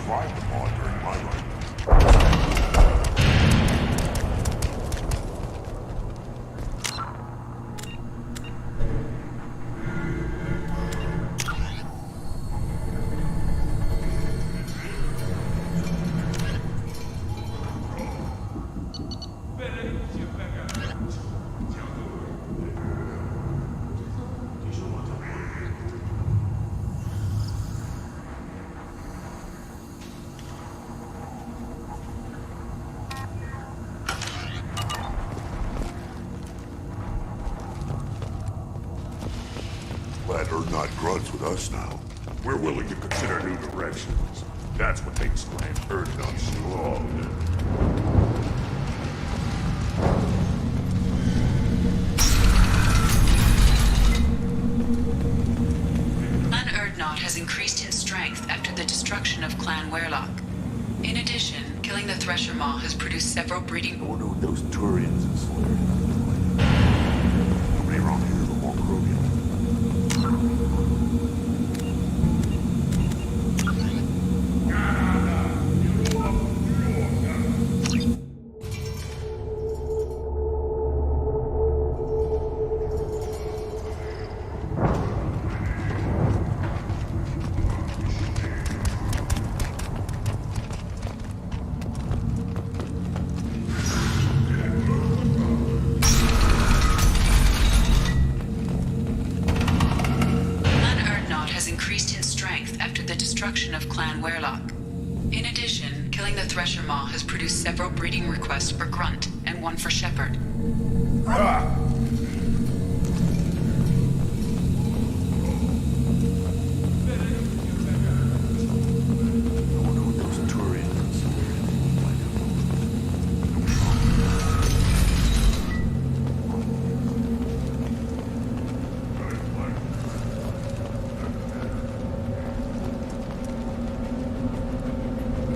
thrived upon during my life. Glad Urdnot grunts with us now. We're willing to consider new directions. That's what makes Clan Urdnot strong. Clan Urdnot has increased in strength after the destruction of Clan Werlock. In addition, killing the Thresher Maw has produced several breeding... I wonder what those Turians and Solarians are doing. Nobody around here but more Krogan. Of Clan Werlock. In addition, killing the Thresher Maw has produced several breeding requests for Grunt and one for Shepherd.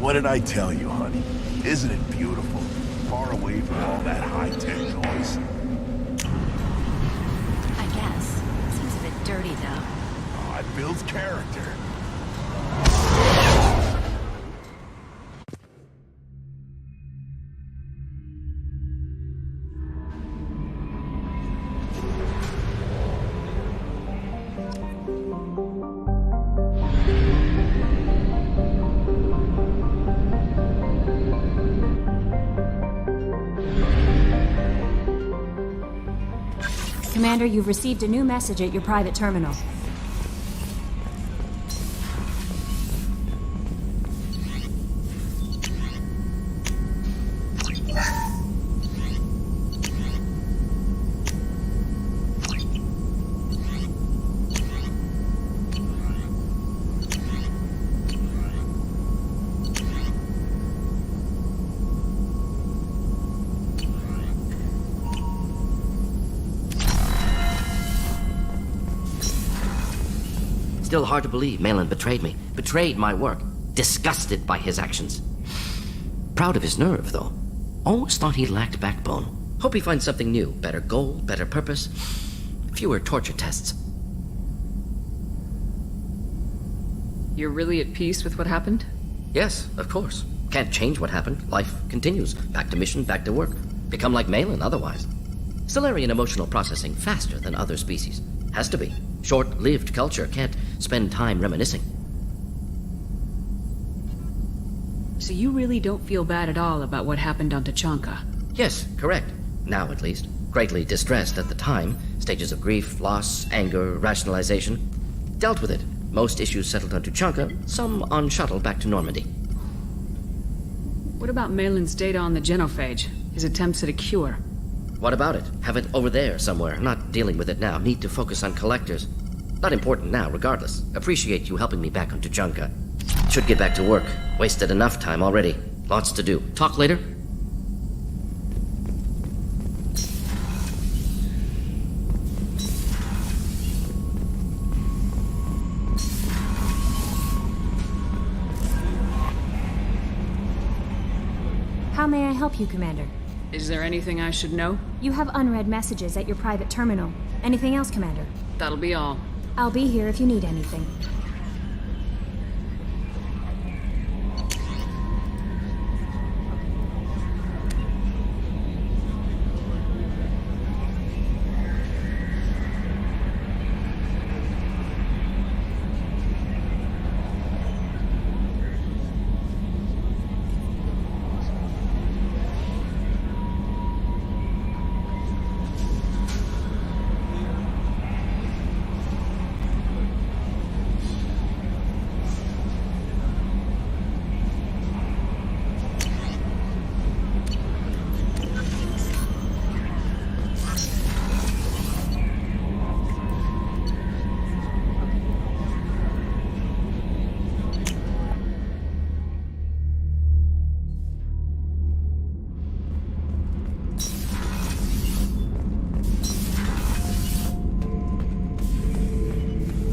What did I tell you, honey? Isn't it beautiful? Far away from all that high-tech noise. I guess. Seems a bit dirty, though. Oh, it builds character. Commander, you've received a new message at your private terminal. Still hard to believe Malin betrayed me. Betrayed my work. Disgusted by his actions. Proud of his nerve, though. Always thought he lacked backbone. Hope he finds something new. Better goal, better purpose. Fewer torture tests. You're really at peace with what happened? Yes, of course. Can't change what happened. Life continues. Back to mission, back to work. Become like Malin otherwise. Solarian emotional processing faster than other species. Has to be. Short-lived culture can't spend time reminiscing. So you really don't feel bad at all about what happened on Tuchanka? Yes, correct. Now, at least. Greatly distressed at the time. Stages of grief, loss, anger, rationalization. Dealt with it. Most issues settled on Tuchanka, some on shuttle back to Normandy. What about Malin's data on the genophage? His attempts at a cure? What about it? Have it over there somewhere. Not dealing with it now. Need to focus on collectors. Not important now, regardless. Appreciate you helping me back on Tuchanka. Should get back to work. Wasted enough time already. Lots to do. Talk later? How may I help you, Commander? Is there anything I should know? You have unread messages at your private terminal. Anything else, Commander? That'll be all. I'll be here if you need anything.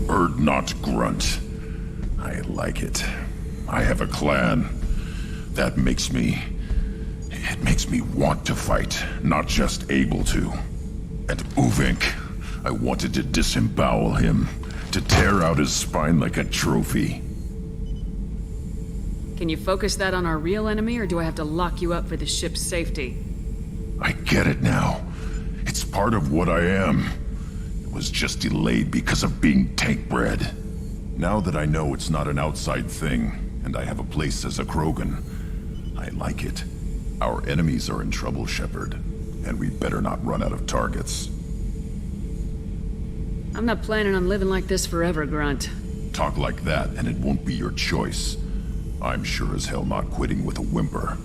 Urdnot Grunt. I like it. I have a clan. That makes me... It makes me want to fight, not just able to. And Uvink, I wanted to disembowel him, to tear out his spine like a trophy. Can you focus that on our real enemy, or do I have to lock you up for the ship's safety? I get it now. It's part of what I am. It was just delayed because of being tank bred. Now that I know it's not an outside thing, and I have a place as a Krogan, I like it. Our enemies are in trouble, Shepard, and we better not run out of targets. I'm not planning on living like this forever, Grunt. Talk like that, and it won't be your choice. I'm sure as hell not quitting with a whimper.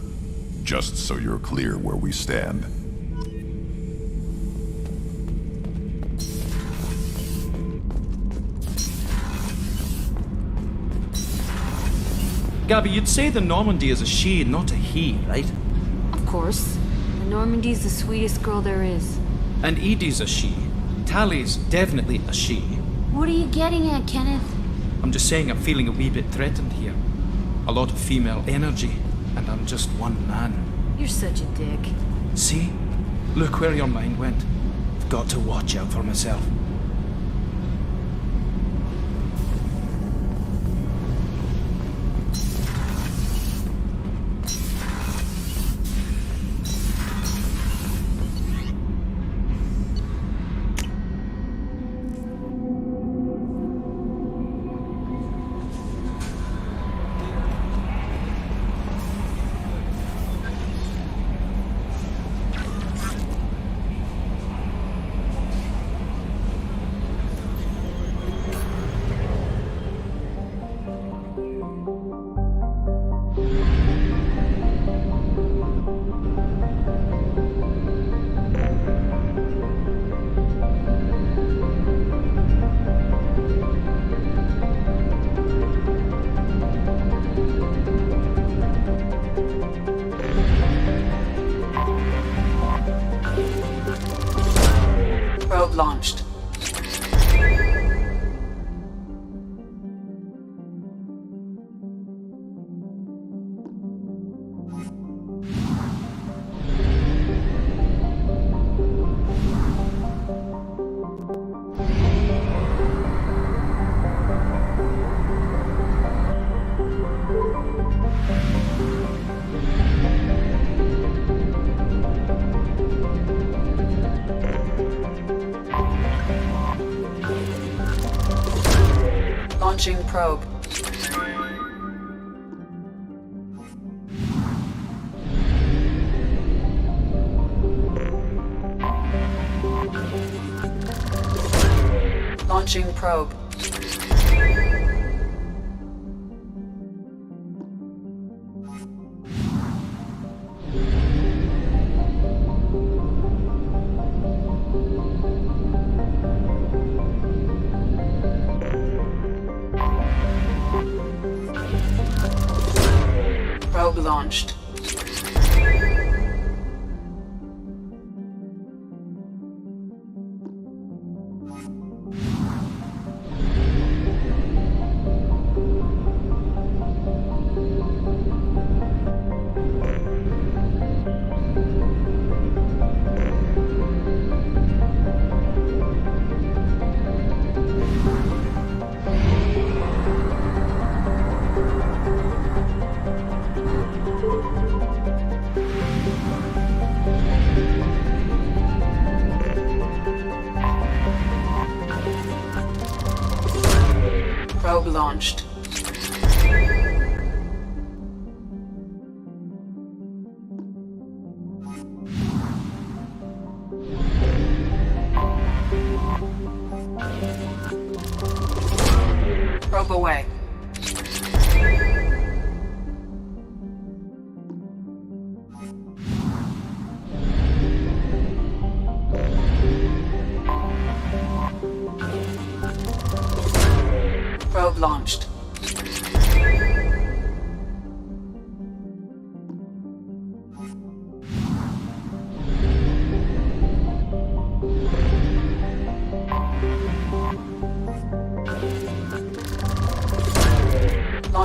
Just so you're clear where we stand. Gabby, you'd say the Normandy is a she, not a he, right? Of course. The Normandy's the sweetest girl there is. And Edie's a she. Tally's definitely a she. What are you getting at, Kenneth? I'm just saying I'm feeling a wee bit threatened here. A lot of female energy, and I'm just one man. You're such a dick. See? Look where your mind went. I've got to watch out for myself. Probe launched. Launching probe. Launching probe. Probe launched. Probe launched. Probe away. Probe launched.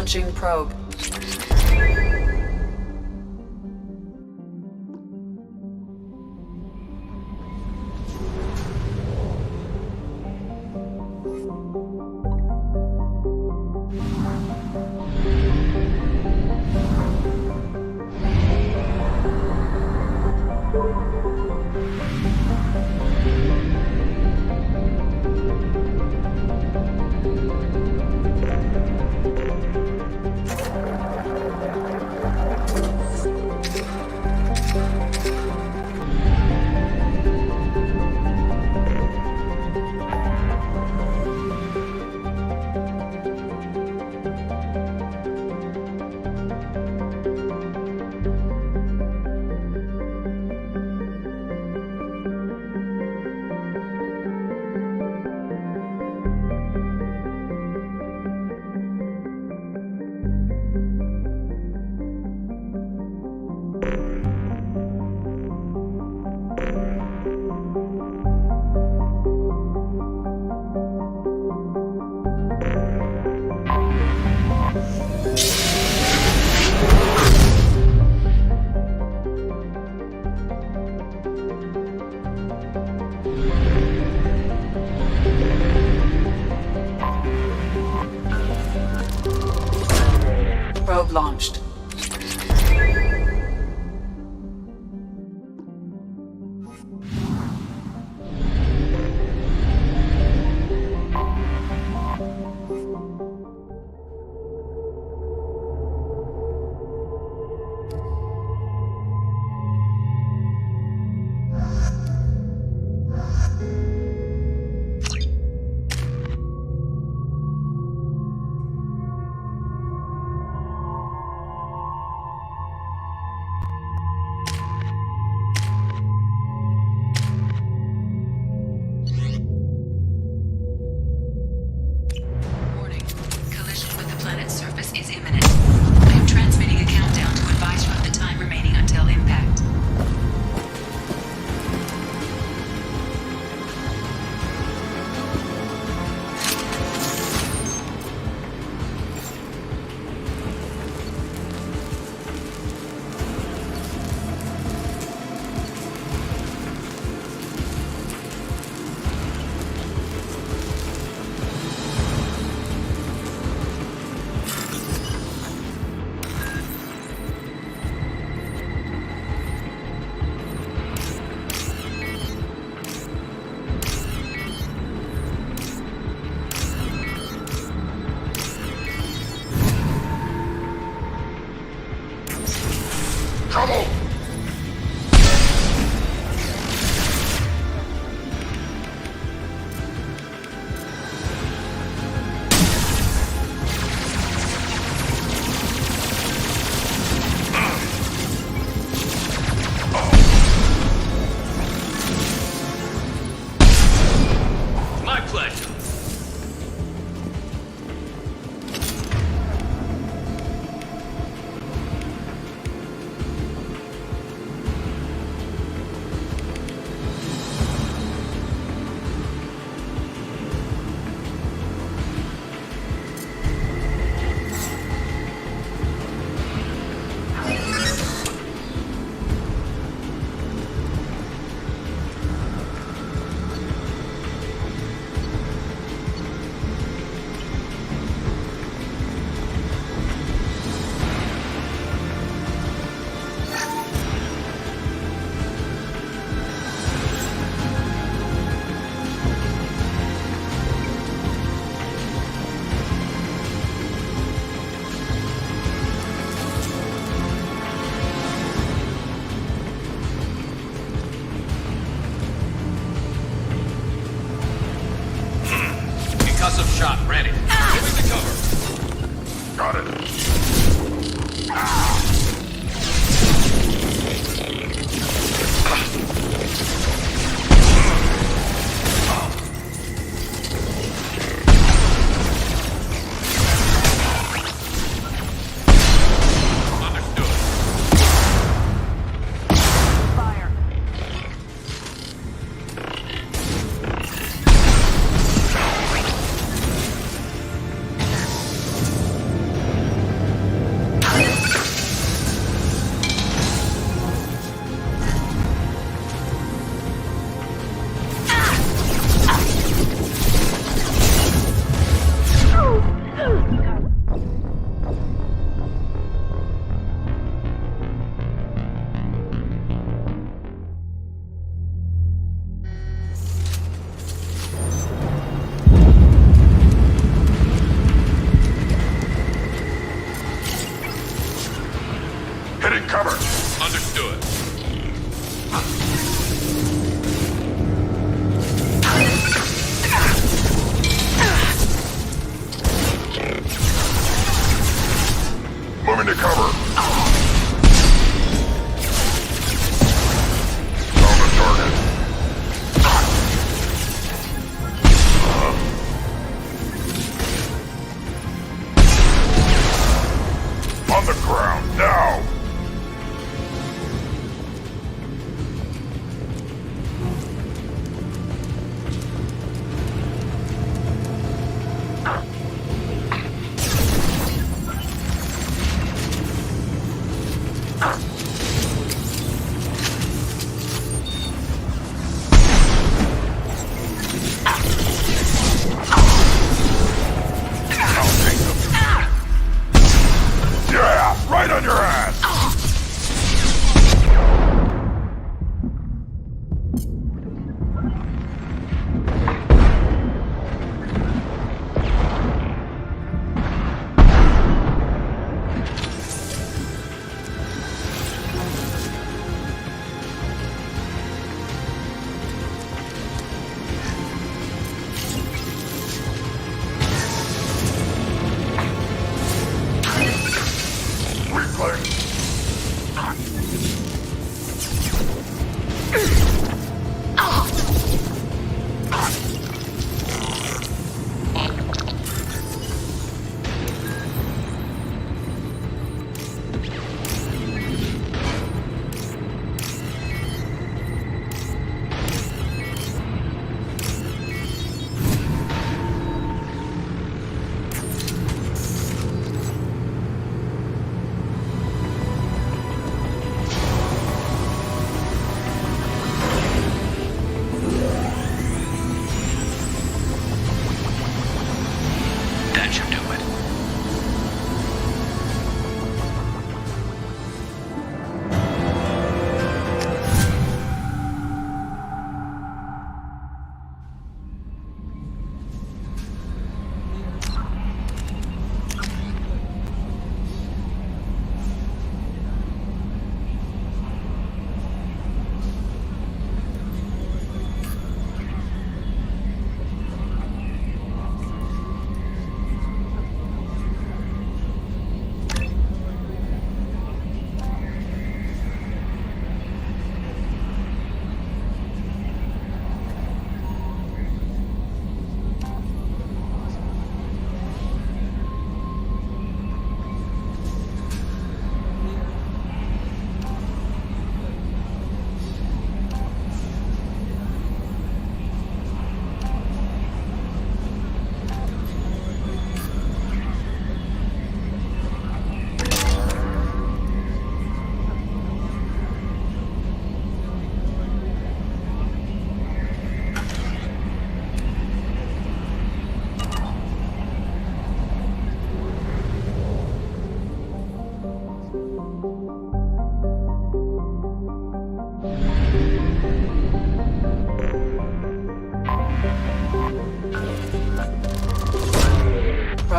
Launching probe. Probe launched. Warning. Collision with the planet's surface is imminent. I am transmitting a countdown to advise you of the time remaining until impact. Trouble! My pleasure. Concussive shot ready. Giving the cover. Got it. Understood. Fire.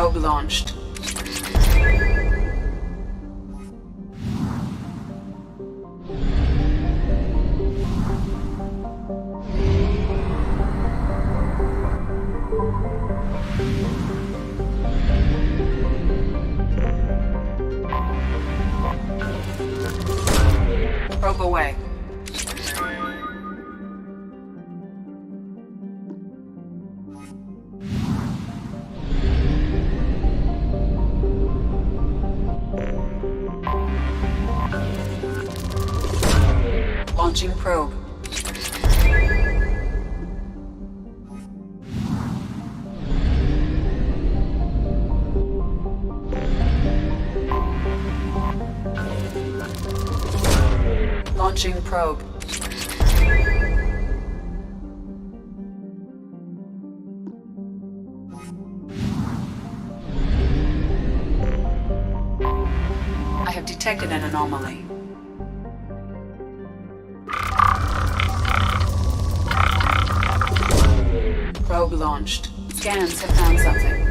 Probe launched. Probe away. Launching probe. Launching probe. I have detected an anomaly. Probe launched. Scans have found something.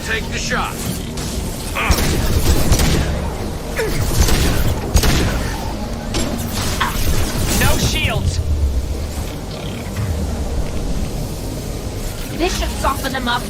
take the shot. No shields. This should soften them up.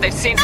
They've seen...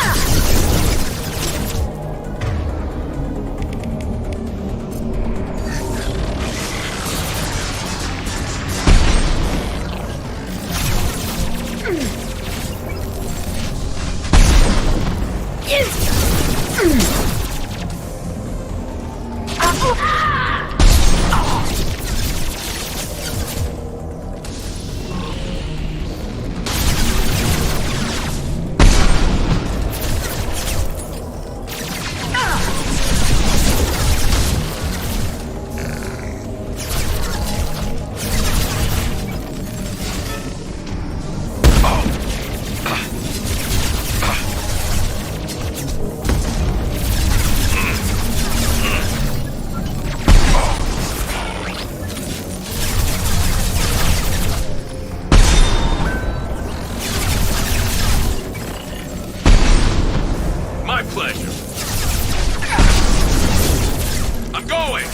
My pleasure. I'm going!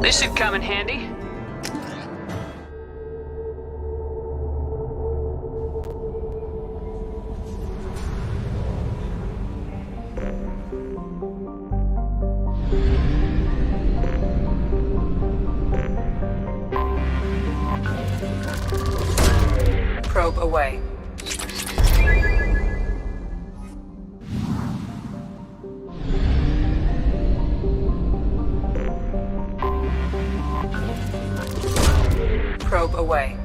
This should come in handy. Probe away. Probe away.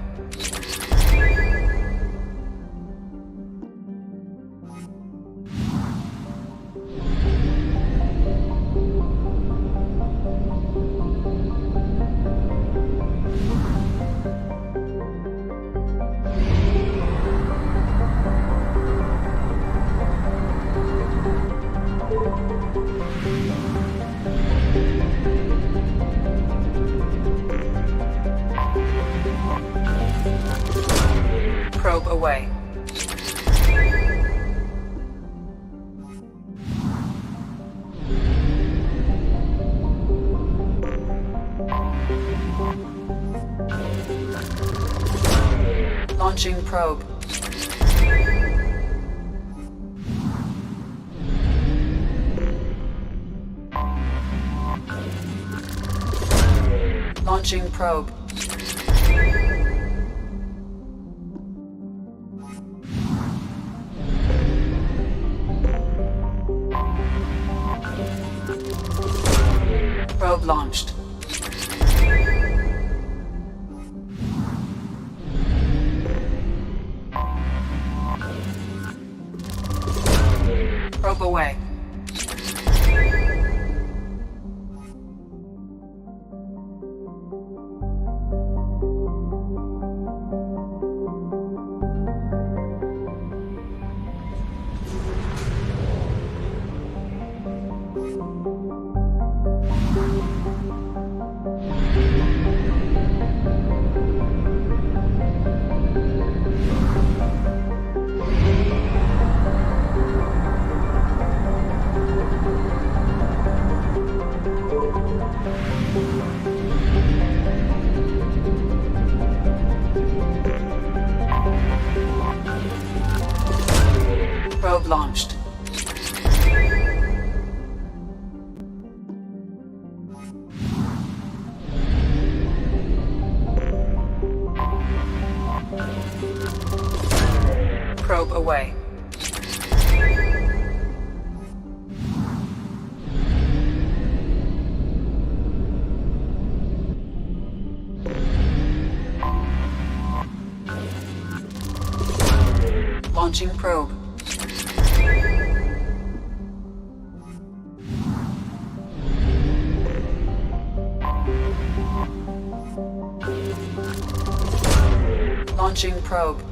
Probe away. Launching probe. Launching probe. Probe launched. Probe away. Probe launched. Probe away. Launching probe. Launching probe.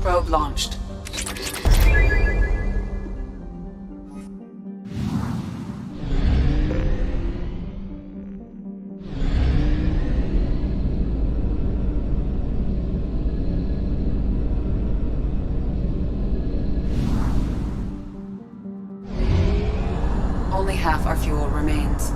Probe launched. Only half our fuel remains.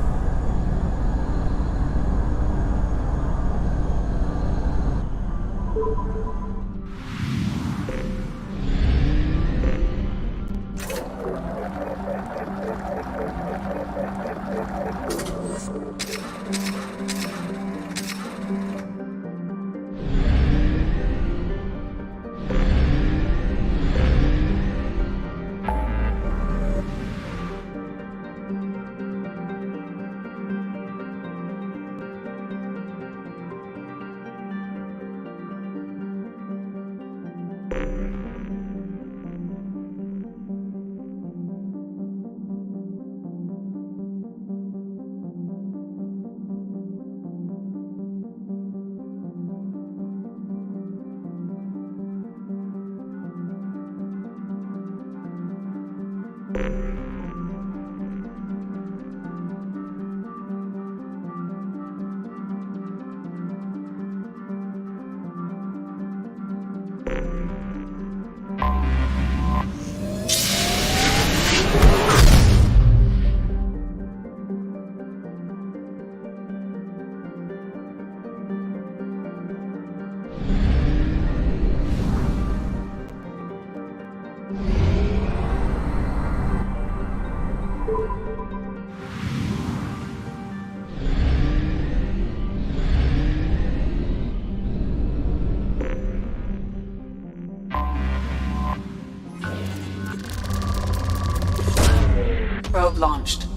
Probe launched.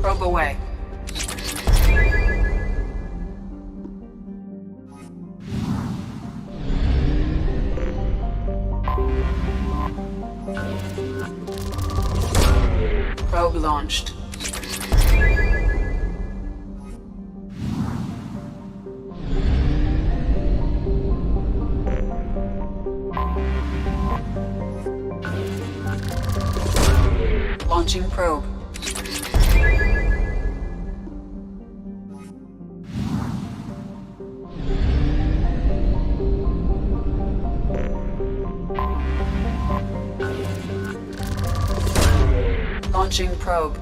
Probe away. Probe launched. Launching probe. Launching probe.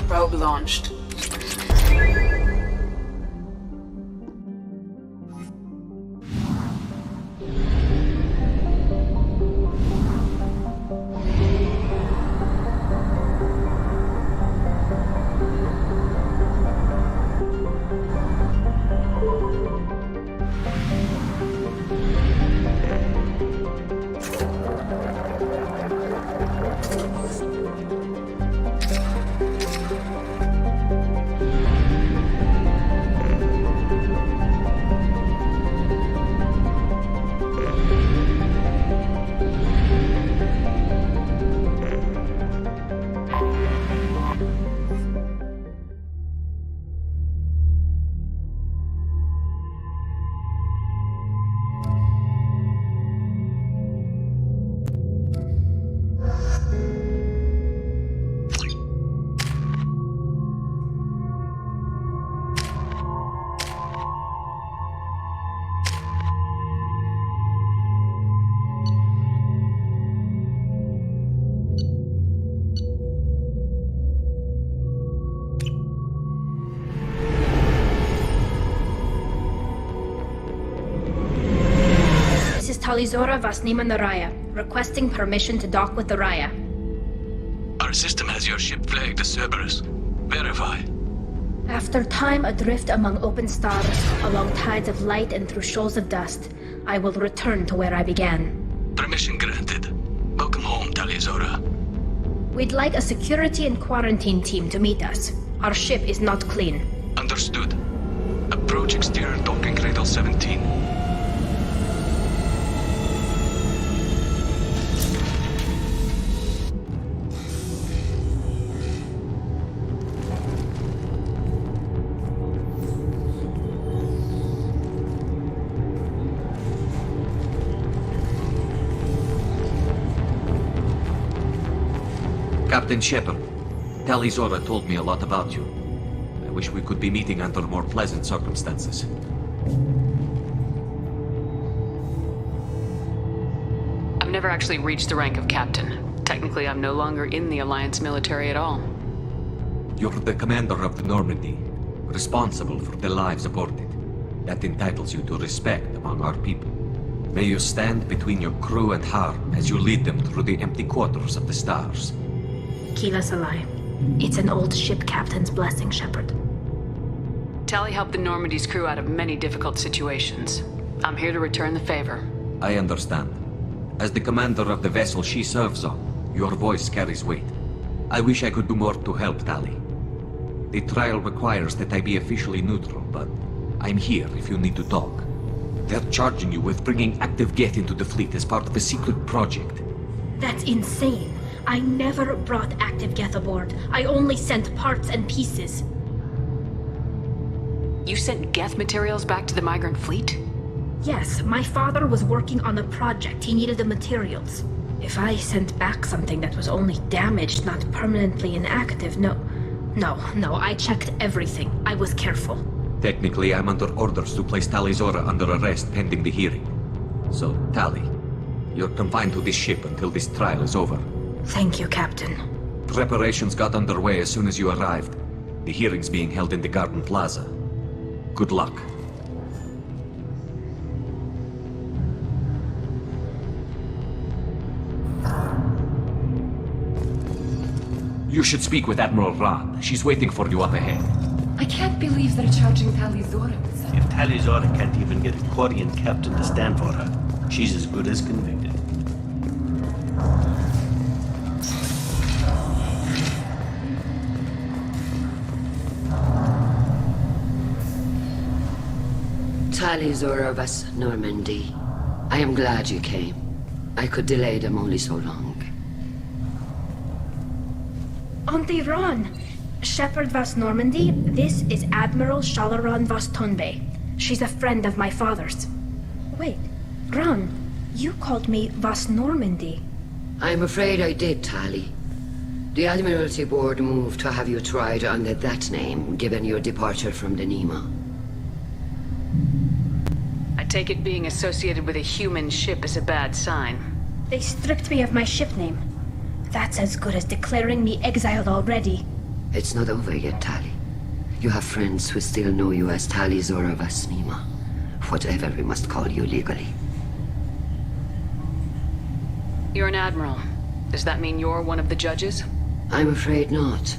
Probe launched. Talizora Vasnima Naraya, requesting permission to dock with the Raya. Our system has your ship flagged as Cerberus. Verify. After time adrift among open stars, along tides of light and through shoals of dust, I will return to where I began. Permission granted. Welcome home, Talizora. We'd like a security and quarantine team to meet us. Our ship is not clean. Understood. Approach exterior docking cradle 17. Captain Shepard, Talizora told me a lot about you. I wish we could be meeting under more pleasant circumstances. I've never actually reached the rank of captain. Technically, I'm no longer in the Alliance military at all. You're the commander of the Normandy, responsible for the lives aborted. That entitles you to respect among our people. May you stand between your crew and harm as you lead them through the empty quarters of the stars. Keep us alive. It's an old ship captain's blessing, Shepard. Tali helped the Normandy's crew out of many difficult situations. I'm here to return the favor. I understand. As the commander of the vessel she serves on, your voice carries weight. I wish I could do more to help Tali. The trial requires that I be officially neutral, but I'm here if you need to talk. They're charging you with bringing active Geth into the fleet as part of a secret project. That's insane. I never brought active Geth aboard. I only sent parts and pieces. You sent Geth materials back to the migrant fleet? Yes, my father was working on a project. He needed the materials. If I sent back something that was only damaged, not permanently inactive, no, I checked everything. I was careful. Technically, I'm under orders to place Talizora under arrest pending the hearing. So, Tali, you're confined to this ship until this trial is over. Thank you, Captain. Preparations got underway as soon as you arrived. The hearing's being held in the Garden Plaza. Good luck. You should speak with Admiral Ran. She's waiting for you up ahead. I can't believe they're charging Talizora with something. If Talizora can't even get a Quarian captain to stand for her, she's as good as convicted. Talizora Vas Normandy. I am glad you came. I could delay them only so long. Auntie Ron! Shepard Vas Normandy, this is Admiral Shalaran Vas Tonbe. She's a friend of my father's. Wait, Ron, you called me Vas Normandy. I'm afraid I did, Tali. The Admiralty Board moved to have you tried under that name, given your departure from the Nima. I take it being associated with a human ship is a bad sign. They stripped me of my ship name. That's as good as declaring me exiled already. It's not over yet, Tali. You have friends who still know you as Talizora Vas Nima. Whatever we must call you legally. You're an admiral. Does that mean you're one of the judges? I'm afraid not.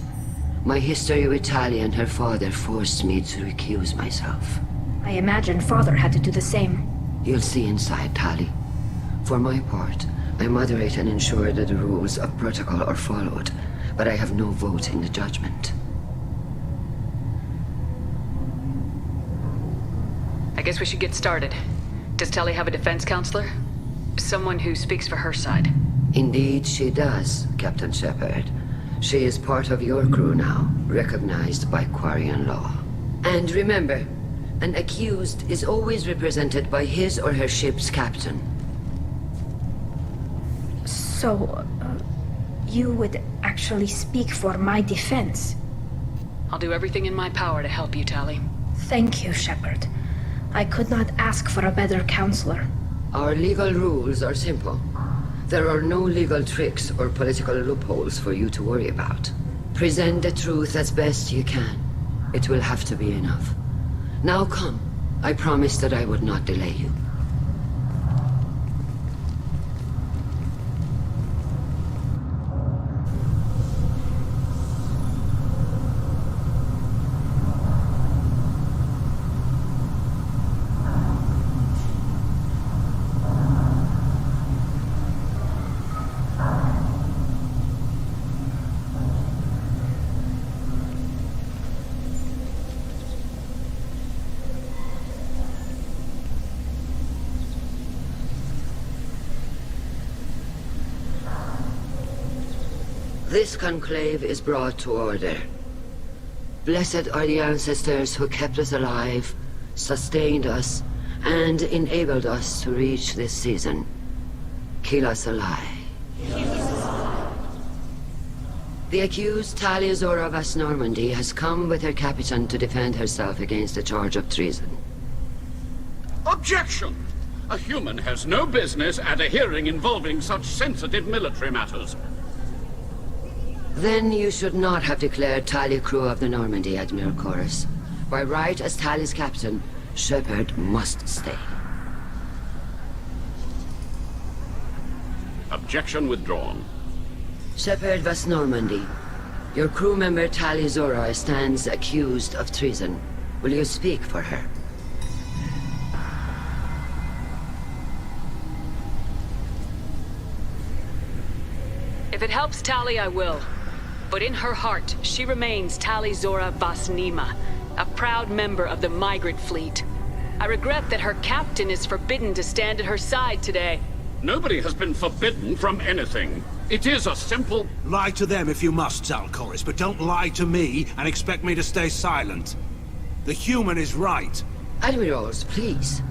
My history with Tali and her father forced me to recuse myself. I imagine father had to do the same. You'll see inside, Tali. For my part, I moderate and ensure that the rules of protocol are followed, but I have no vote in the judgment. I guess we should get started. Does Tali have a defense counselor? Someone who speaks for her side? Indeed she does, Captain Shepard. She is part of your crew now, recognized by Quarian law. And remember, an accused is always represented by his or her ship's captain. So, you would actually speak for my defense? I'll do everything in my power to help you, Tali. Thank you, Shepard. I could not ask for a better counselor. Our legal rules are simple. There are no legal tricks or political loopholes for you to worry about. Present the truth as best you can. It will have to be enough. Now come. I promised that I would not delay you. This conclave is brought to order. Blessed are the ancestors who kept us alive, sustained us, and enabled us to reach this season. Kilas Alai. The accused Talia Zora Vas Normandy has come with her captain to defend herself against a charge of treason. Objection! A human has no business at a hearing involving such sensitive military matters. Then you should not have declared Talia crew of the Normandy, Admiral Chorus. By right as Talia's captain, Shepard must stay. Objection withdrawn. Shepard Vas Normandy, your crew member Talia Zora stands accused of treason. Will you speak for her? If it helps Tali, I will. But in her heart, she remains Tali Zora Vas Nima, a proud member of the Migrant Fleet. I regret that her captain is forbidden to stand at her side today. Nobody has been forbidden from anything. It is a simple... Lie to them if you must, Zalcoris, but don't lie to me and expect me to stay silent. The human is right. Admirals, please.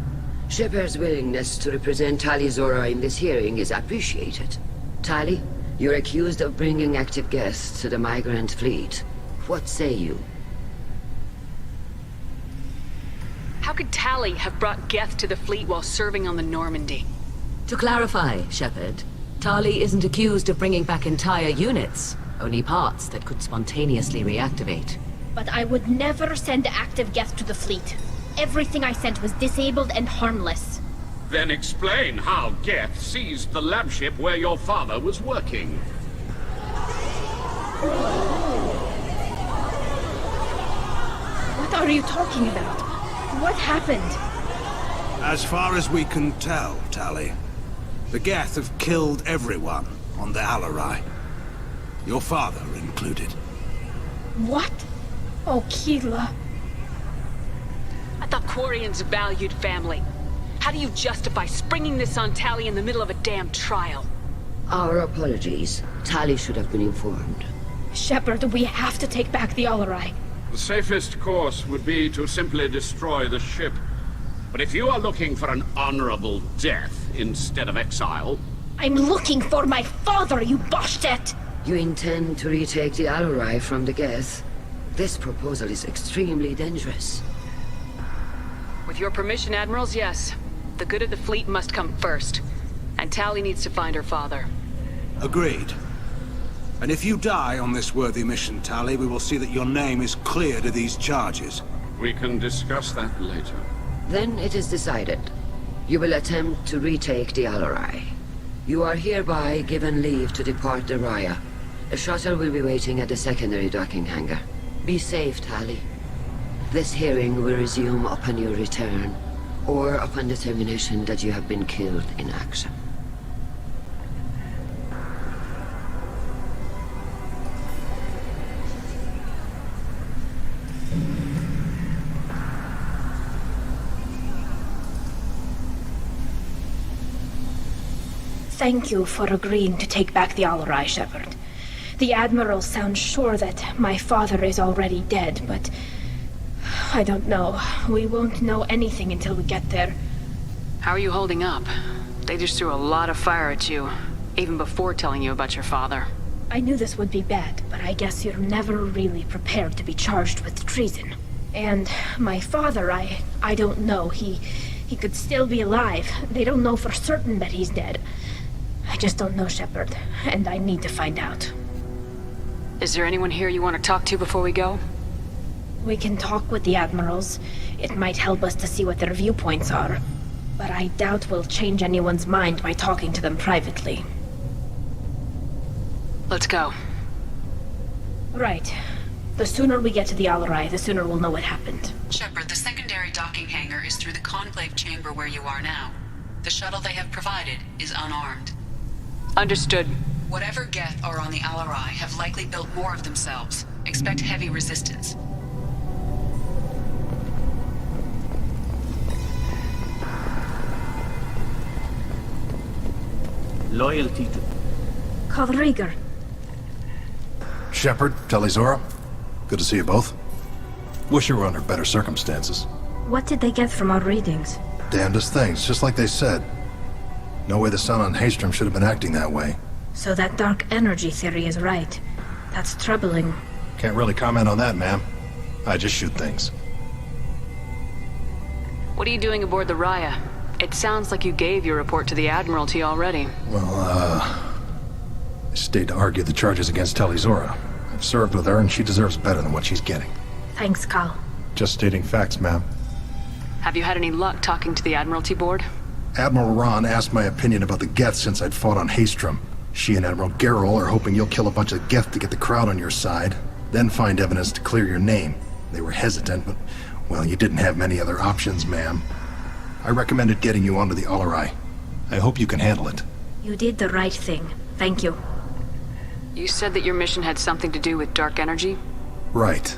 Shepard's willingness to represent Tali Zora in this hearing is appreciated. Tali, you're accused of bringing active guests to the Migrant Fleet. What say you? How could Tali have brought Geth to the fleet while serving on the Normandy? To clarify, Shepard, Tali isn't accused of bringing back entire units, only parts that could spontaneously reactivate. But I would never send active Geth to the fleet. Everything I sent was disabled and harmless. Then explain how Geth seized the lab ship where your father was working. What are you talking about? What happened? As far as we can tell, Tali, the Geth have killed everyone on the Alarai. Your father included. What? Oh, Keela. I thought Quarians valued family. How do you justify springing this on Tali in the middle of a damn trial? Our apologies. Tali should have been informed. Shepard, we have to take back the Alarai. The safest course would be to simply destroy the ship. But if you are looking for an honorable death instead of exile... I'm looking for my father, you Bastet! You intend to retake the Alarai from the Geth? This proposal is extremely dangerous. With your permission, Admirals, yes. The good of the fleet must come first. And Tali needs to find her father. Agreed. And if you die on this worthy mission, Tali, we will see that your name is cleared of these charges. We can discuss that later. Then it is decided. You will attempt to retake the Alarai. You are hereby given leave to depart the Raya. A shuttle will be waiting at the secondary docking hangar. Be safe, Tali. This hearing will resume upon your return, or upon determination that you have been killed in action. Thank you for agreeing to take back the Alarai, Shepard. The Admiral sounds sure that my father is already dead, but... I don't know. We won't know anything until we get there. How are you holding up? They just threw a lot of fire at you, even before telling you about your father. I knew this would be bad, but I guess you're never really prepared to be charged with treason. And my father, I don't know. He could still be alive. They don't know for certain that he's dead. I just don't know, Shepard, and I need to find out. Is there anyone here you want to talk to before we go? We can talk with the Admirals. It might help us to see what their viewpoints are. But I doubt we'll change anyone's mind by talking to them privately. Let's go. Right. The sooner we get to the Alarai, the sooner we'll know what happened. Shepard, the secondary docking hangar is through the Conclave chamber where you are now. The shuttle they have provided is unarmed. Understood. Whatever Geth are on the Alarai have likely built more of themselves. Expect heavy resistance. Loyalty to... Kaldrigger. Shepard, Tali'Zorah. Good to see you both. Wish you were under better circumstances. What did they get from our readings? Damnedest things, just like they said. No way the sun on Haestrom should have been acting that way. So that dark energy theory is right. That's troubling. Can't really comment on that, ma'am. I just shoot things. What are you doing aboard the Raya? It sounds like you gave your report to the Admiralty already. Well, I stayed to argue the charges against Tali'Zorah. I've served with her, and she deserves better than what she's getting. Thanks, Cal. Just stating facts, ma'am. Have you had any luck talking to the Admiralty board? Admiral Ron asked my opinion about the Geth since I'd fought on Haestrom. She and Admiral Gerrel are hoping you'll kill a bunch of Geth to get the crowd on your side, then find evidence to clear your name. They were hesitant, but, well, you didn't have many other options, ma'am. I recommended getting you onto the Alarai. I hope you can handle it. You did the right thing. Thank you. You said that your mission had something to do with dark energy? Right.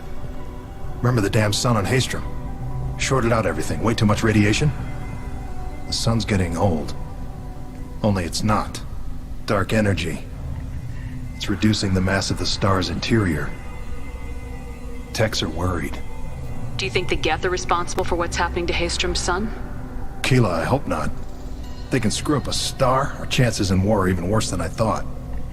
Remember the damn sun on Haestrom? Shorted out everything. Way too much radiation? The sun's getting old. Only it's not. Dark energy. It's reducing the mass of the star's interior. Techs are worried. Do you think the Geth are responsible for what's happening to Haestrom's sun? Keela, I hope not. If they can screw up a star, our chances in war are even worse than I thought.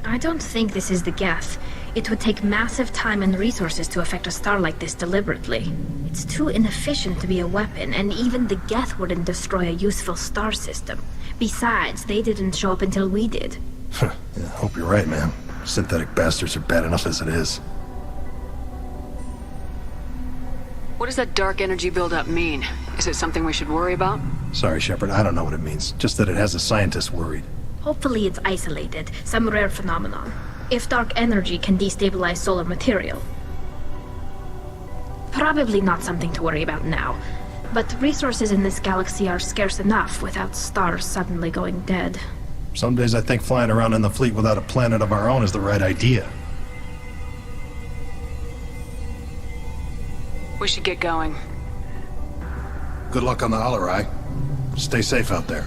I don't think this is the Geth. It would take massive time and resources to affect a star like this deliberately. It's too inefficient to be a weapon, and even the Geth wouldn't destroy a useful star system. Besides, they didn't show up until we did. Yeah, hope you're right, man. Synthetic bastards are bad enough as it is. What does that dark energy buildup mean? Is it something we should worry about? Sorry, Shepard, I don't know what it means. Just that it has the scientists worried. Hopefully it's isolated, some rare phenomenon. If dark energy can destabilize solar material. Probably not something to worry about now. But resources in this galaxy are scarce enough without stars suddenly going dead. Some days I think flying around in the fleet without a planet of our own is the right idea. We should get going. Good luck on the Alarai. Stay safe out there.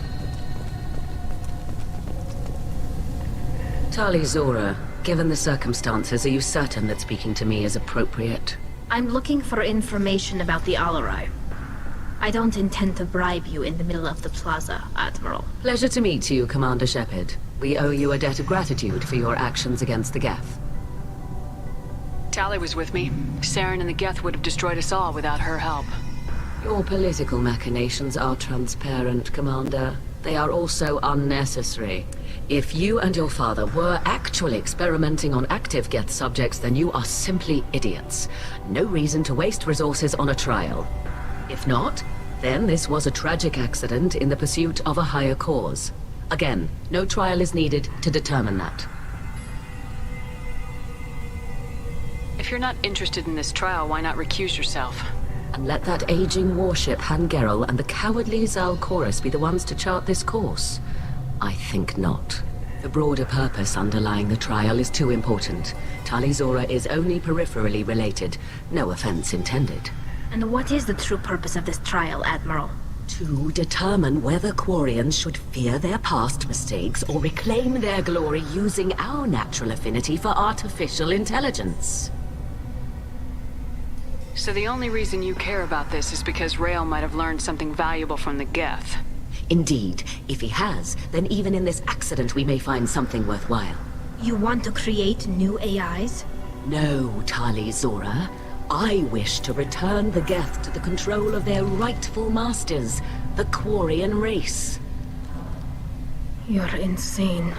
Tali'Zorah, given the circumstances, are you certain that speaking to me is appropriate? I'm looking for information about the Alarai. I don't intend to bribe you in the middle of the plaza, Admiral. Pleasure to meet you, Commander Shepard. We owe you a debt of gratitude for your actions against the Geth. Tali was with me. Saren and the Geth would have destroyed us all without her help. Your political machinations are transparent, Commander. They are also unnecessary. If you and your father were actually experimenting on active Geth subjects, then you are simply idiots. No reason to waste resources on a trial. If not, then this was a tragic accident in the pursuit of a higher cause. Again, no trial is needed to determine that. If you're not interested in this trial, why not recuse yourself? And let that aging warship Han Gerrel and the cowardly Zal Chorus be the ones to chart this course? I think not. The broader purpose underlying the trial is too important. Tali'Zorah is only peripherally related. No offense intended. And what is the true purpose of this trial, Admiral? To determine whether Quarians should fear their past mistakes or reclaim their glory using our natural affinity for artificial intelligence. So the only reason you care about this is because Rael might have learned something valuable from the Geth. Indeed. If he has, then even in this accident we may find something worthwhile. You want to create new AIs? No, Tali'Zorah. I wish to return the Geth to the control of their rightful masters, the Quarian race. You're insane.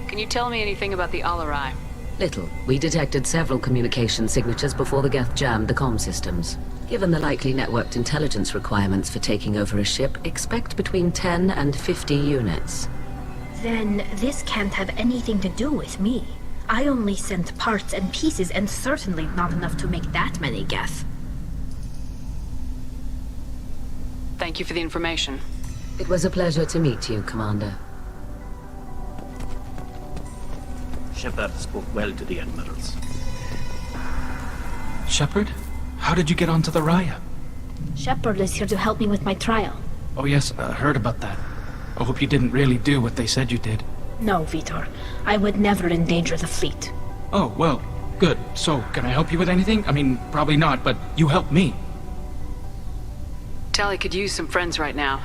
Can you tell me anything about the Alarai? Little. We detected several communication signatures before the Geth jammed the comm systems. Given the likely networked intelligence requirements for taking over a ship, expect between 10 and 50 units. Then this can't have anything to do with me. I only sent parts and pieces, and certainly not enough to make that many Geth. Thank you for the information. It was a pleasure to meet you, Commander. Shepard spoke well to the admirals. Shepard? How did you get onto the Raya? Shepard is here to help me with my trial. Oh yes, I heard about that. I hope you didn't really do what they said you did. No, Vitor. I would never endanger the fleet. Oh, well, good. So, can I help you with anything? I mean, probably not, but you helped me. Tali could use some friends right now.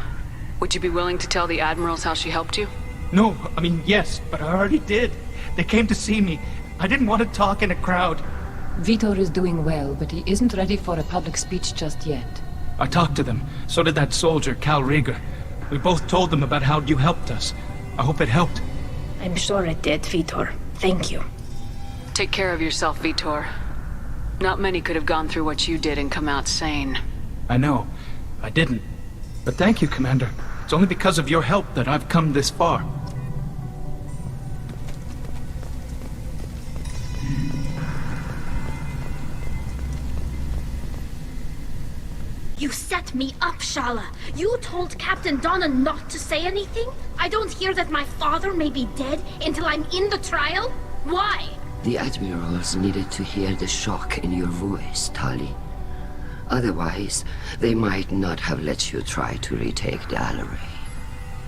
Would you be willing to tell the Admirals how she helped you? No, I mean, yes, but I already did. They came to see me. I didn't want to talk in a crowd. Vitor is doing well, but he isn't ready for a public speech just yet. I talked to them. So did that soldier, Cal Rieger. We both told them about how you helped us. I hope it helped. I'm sure it did, Vitor. Thank you. Take care of yourself, Vitor. Not many could have gone through what you did and come out sane. I know. I didn't. But thank you, Commander. It's only because of your help that I've come this far. You set me up, Shala. You told Captain Donna not to say anything? I don't hear that my father may be dead until I'm in the trial? Why? The Admirals needed to hear the shock in your voice, Tali. Otherwise, they might not have let you try to retake the Alarai.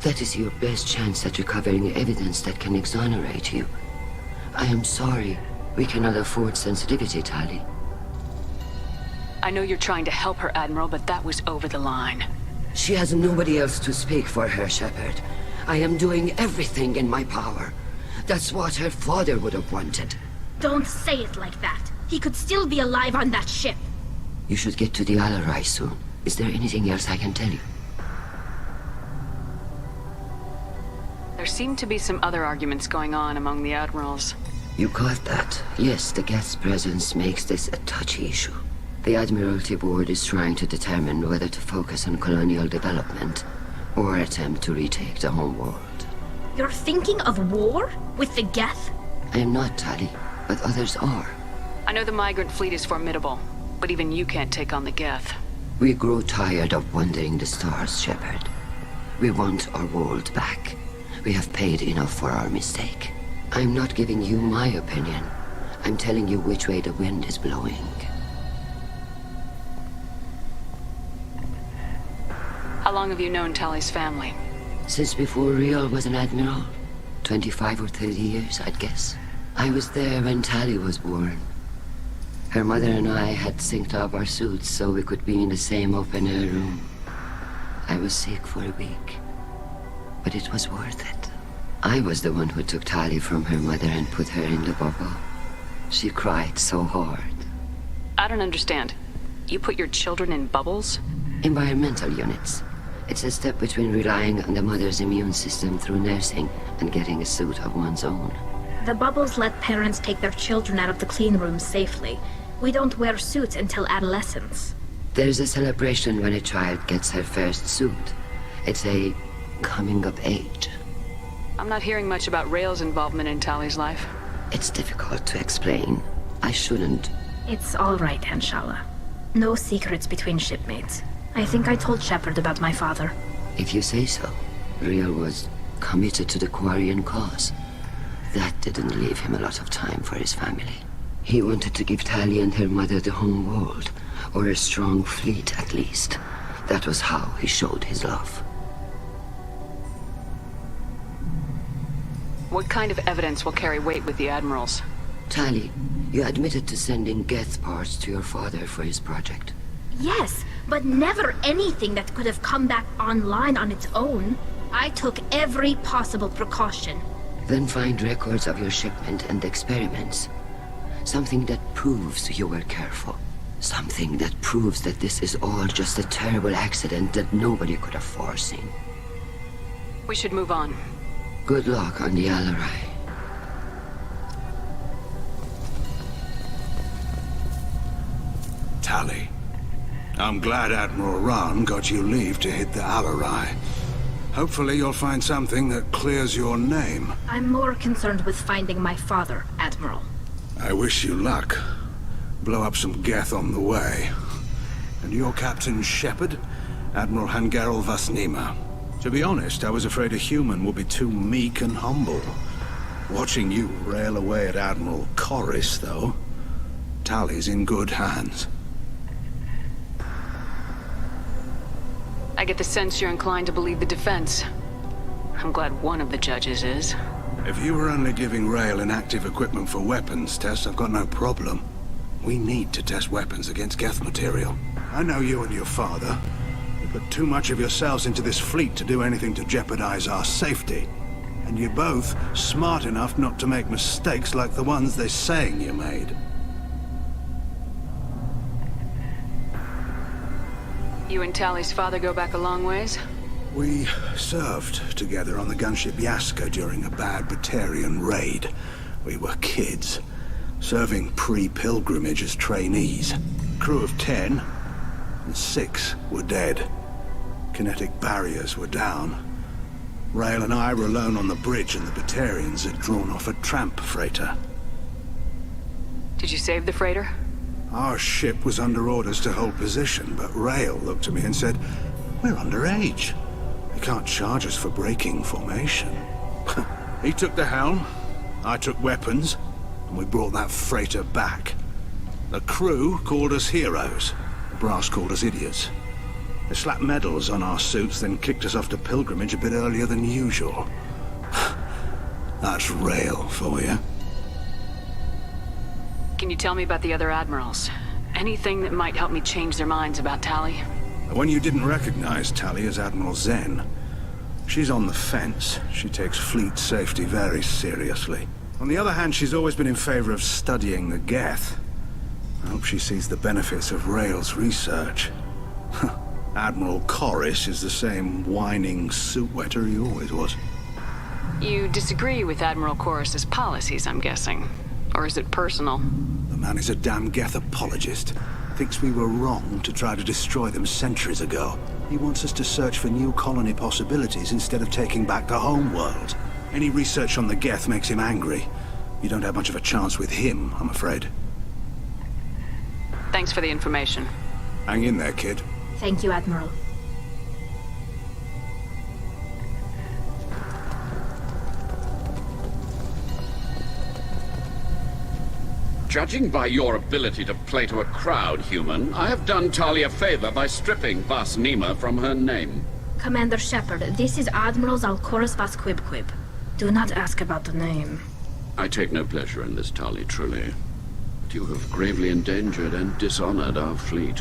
That is your best chance at recovering evidence that can exonerate you. I am sorry. We cannot afford sensitivity, Tali. I know you're trying to help her, Admiral, but that was over the line. She has nobody else to speak for her, Shepard. I am doing everything in my power. That's what her father would have wanted. Don't say it like that. He could still be alive on that ship. You should get to the Alarai soon. Is there anything else I can tell you? There seem to be some other arguments going on among the Admirals. You caught that. Yes, the Geth's presence makes this a touchy issue. The Admiralty Board is trying to determine whether to focus on colonial development or attempt to retake the homeworld. You're thinking of war? With the Geth? I am not, Tali, but others are. I know the migrant fleet is formidable, but even you can't take on the Geth. We grow tired of wandering the stars, Shepard. We want our world back. We have paid enough for our mistake. I'm not giving you my opinion. I'm telling you which way the wind is blowing. How long have you known Tali's family? Since before Riel was an admiral. 25 or 30 years, I'd guess. I was there when Tali was born. Her mother and I had synced up our suits so we could be in the same open-air room. I was sick for a week, but it was worth it. I was the one who took Tali from her mother and put her in the bubble. She cried so hard. I don't understand. You put your children in bubbles? Environmental units. It's a step between relying on the mother's immune system through nursing and getting a suit of one's own. The bubbles let parents take their children out of the clean rooms safely. We don't wear suits until adolescence. There's a celebration when a child gets her first suit. It's a coming of age. I'm not hearing much about Rael's involvement in Tali's life. It's difficult to explain. I shouldn't. It's all right, Anshala. No secrets between shipmates. I think I told Shepard about my father. If you say so. Riel was committed to the Quarian cause. That didn't leave him a lot of time for his family. He wanted to give Tali and her mother the home world, or a strong fleet at least. That was how he showed his love. What kind of evidence will carry weight with the Admirals? Tali, you admitted to sending Geth parts to your father for his project. Yes, but never anything that could have come back online on its own. I took every possible precaution. Then find records of your shipment and experiments. Something that proves you were careful. Something that proves that this is all just a terrible accident that nobody could have foreseen. We should move on. Good luck on the Alarai. Tali. I'm glad Admiral Rahn got you leave to hit the Alarai. Hopefully you'll find something that clears your name. I'm more concerned with finding my father, Admiral. I wish you luck. Blow up some Geth on the way. And your Captain Shepard? Admiral Hangarel Vasnima. To be honest, I was afraid a human would be too meek and humble. Watching you rail away at Admiral Corris, though. Tali's in good hands. I get the sense you're inclined to believe the defense. I'm glad one of the judges is. If you were only giving Rail inactive equipment for weapons tests, I've got no problem. We need to test weapons against Geth material. I know you and your father. You put too much of yourselves into this fleet to do anything to jeopardize our safety. And you're both smart enough not to make mistakes like the ones they're saying you made. You and Tally's father go back a long ways? We served together on the gunship Yaska during a bad Batarian raid. We were kids, serving pre-pilgrimage as trainees. Crew of 10, and 6 were dead. Kinetic barriers were down. Rail and I were alone on the bridge, and the Batarians had drawn off a tramp freighter. Did you save the freighter? Our ship was under orders to hold position, but Rail looked at me and said, "We're underage. You can't charge us for breaking formation." He took the helm, I took weapons, and we brought that freighter back. The crew called us heroes. The brass called us idiots. They slapped medals on our suits, then kicked us off to pilgrimage a bit earlier than usual. That's Rail for you. Can you tell me about the other admirals? Anything that might help me change their minds about Tally? The one you didn't recognize, Tally, is Admiral Zen. She's on the fence. She takes fleet safety very seriously. On the other hand, she's always been in favor of studying the Geth. I hope she sees the benefits of Rail's research. Admiral Corris is the same whining suit wetter he always was. You disagree with Admiral Corris's policies, I'm guessing. Or is it personal? The man is a damn Geth apologist. Thinks we were wrong to try to destroy them centuries ago. He wants us to search for new colony possibilities instead of taking back the homeworld. Any research on the Geth makes him angry. You don't have much of a chance with him, I'm afraid. Thanks for the information. Hang in there, kid. Thank you, Admiral. Judging by your ability to play to a crowd, human, I have done Tali a favor by stripping Vas Nima from her name. Commander Shepard, this is Admiral Zalkoris Vas Quibquib. Do not ask about the name. I take no pleasure in this, Tali, truly. But you have gravely endangered and dishonored our fleet.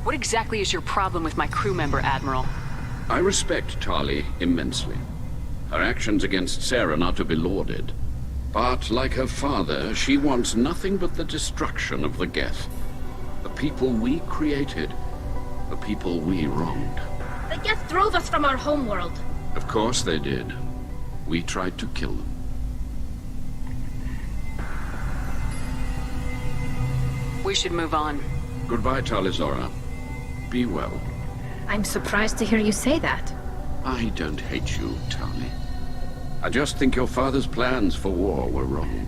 What exactly is your problem with my crew member, Admiral? I respect Tali immensely. Her actions against Sarah are not to be lauded. But, like her father, she wants nothing but the destruction of the Geth. The people we created. The people we wronged. The Geth drove us from our homeworld. Of course they did. We tried to kill them. We should move on. Goodbye, Talizora. Be well. I'm surprised to hear you say that. I don't hate you, Tali. I just think your father's plans for war were wrong.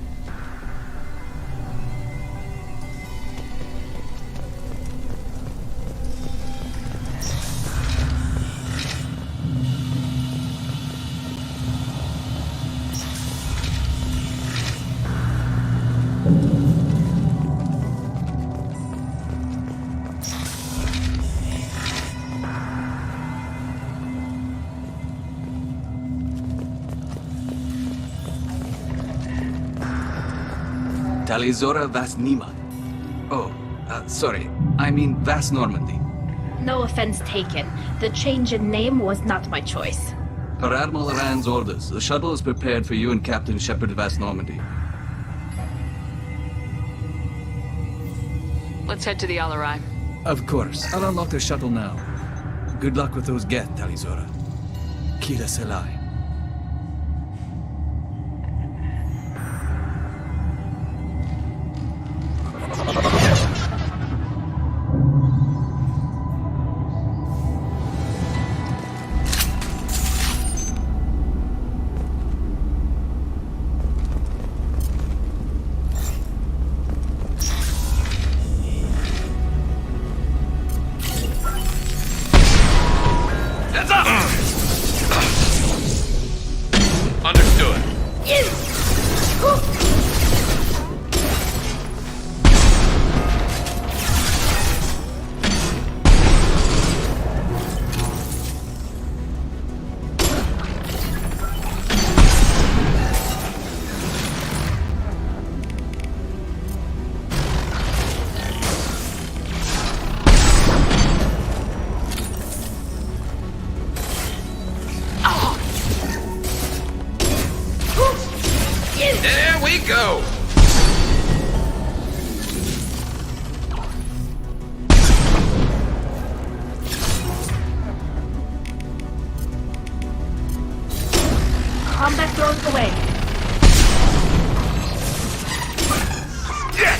Talizora Vas Nima. Oh, sorry. I mean Vas Normandy. No offense taken. The change in name was not my choice. Per Admiral Rand's orders, the shuttle is prepared for you and Captain Shepard Vas Normandy. Let's head to the Alarai. Of course. I'll unlock the shuttle now. Good luck with those Geth, Talizora. Kira Selai. Ready, go! Combat drones away. Yes!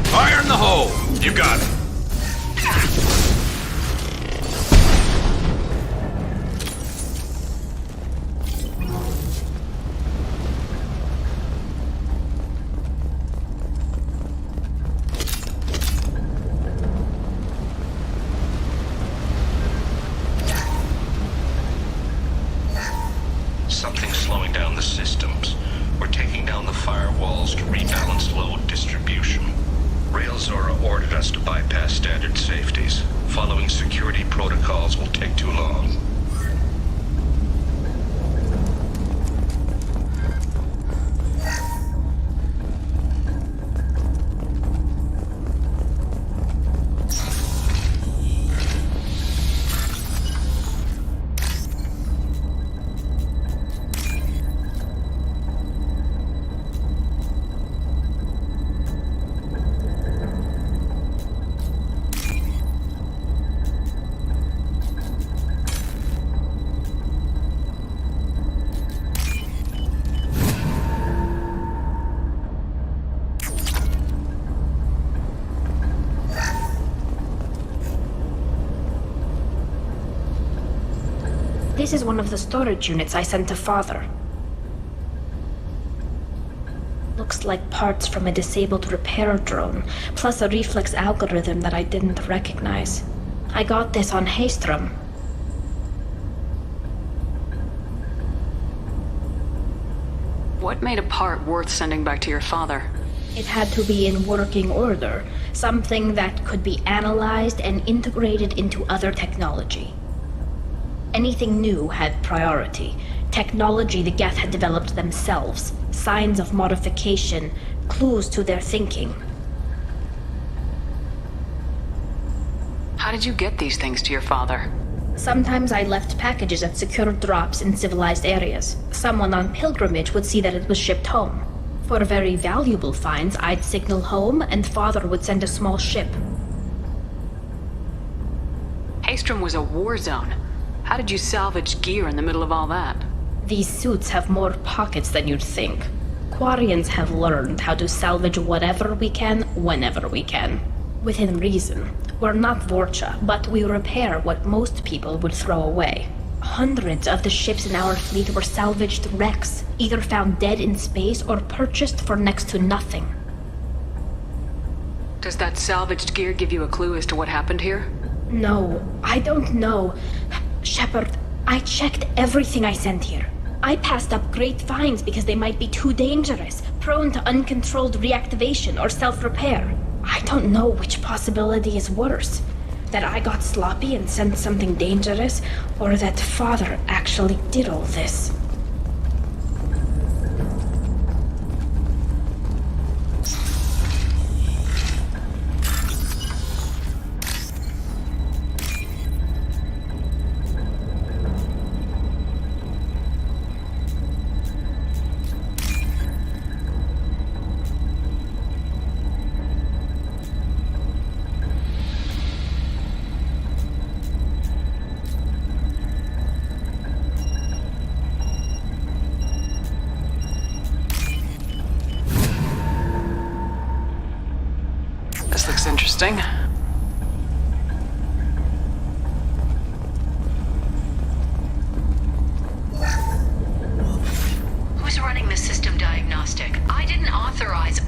Fire in the hole! You got it. Something's slowing down the systems. We're taking down the firewalls to rebalance load distribution. Railzora ordered us to bypass standard safeties. Following security protocols will take too long. This is one of the storage units I sent to Father. Looks like parts from a disabled repair drone, plus a reflex algorithm that I didn't recognize. I got this on Haestrom. What made a part worth sending back to your father? It had to be in working order, something that could be analyzed and integrated into other technology. Anything new had priority. Technology the Geth had developed themselves, signs of modification, clues to their thinking. How did you get these things to your father? Sometimes I left packages at secure drops in civilized areas. Someone on pilgrimage would see that it was shipped home. For very valuable finds, I'd signal home, and Father would send a small ship. Haestrom was a war zone. How did you salvage gear in the middle of all that? These suits have more pockets than you'd think. Quarians have learned how to salvage whatever we can, whenever we can. Within reason. We're not Vorcha, but we repair what most people would throw away. Hundreds of the ships in our fleet were salvaged wrecks, either found dead in space or purchased for next to nothing. Does that salvaged gear give you a clue as to what happened here? No, I don't know. Shepard, I checked everything I sent here. I passed up great finds because they might be too dangerous, prone to uncontrolled reactivation or self-repair. I don't know which possibility is worse. That I got sloppy and sent something dangerous, or that Father actually did all this. This looks interesting. Who's running the system diagnostic? I didn't authorize...